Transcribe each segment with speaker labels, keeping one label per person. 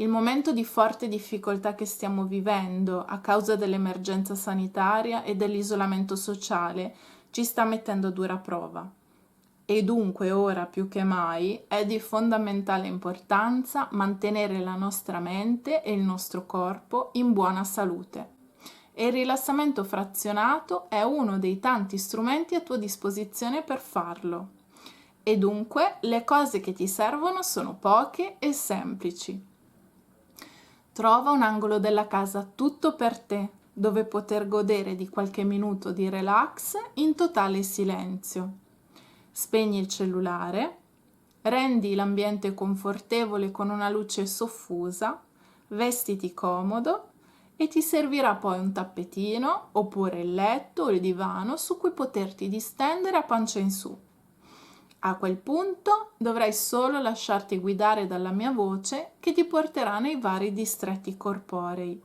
Speaker 1: Il momento di forte difficoltà che stiamo vivendo a causa dell'emergenza sanitaria e dell'isolamento sociale ci sta mettendo a dura prova. E dunque ora più che mai è di fondamentale importanza mantenere la nostra mente e il nostro corpo in buona salute. E il rilassamento frazionato è uno dei tanti strumenti a tua disposizione per farlo. E dunque le cose che ti servono sono poche e semplici. Trova un angolo della casa tutto per te, dove poter godere di qualche minuto di relax in totale silenzio. Spegni il cellulare, rendi l'ambiente confortevole con una luce soffusa, vestiti comodo e ti servirà poi un tappetino oppure il letto o il divano su cui poterti distendere a pancia in su. A quel punto dovrai solo lasciarti guidare dalla mia voce che ti porterà nei vari distretti corporei.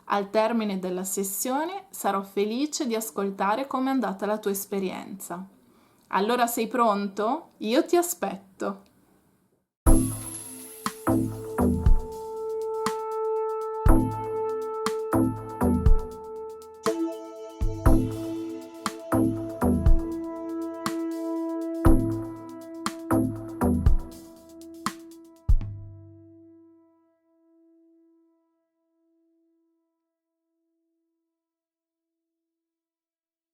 Speaker 1: Al termine della sessione sarò felice di ascoltare com'è andata la tua esperienza. Allora sei pronto? Io ti aspetto.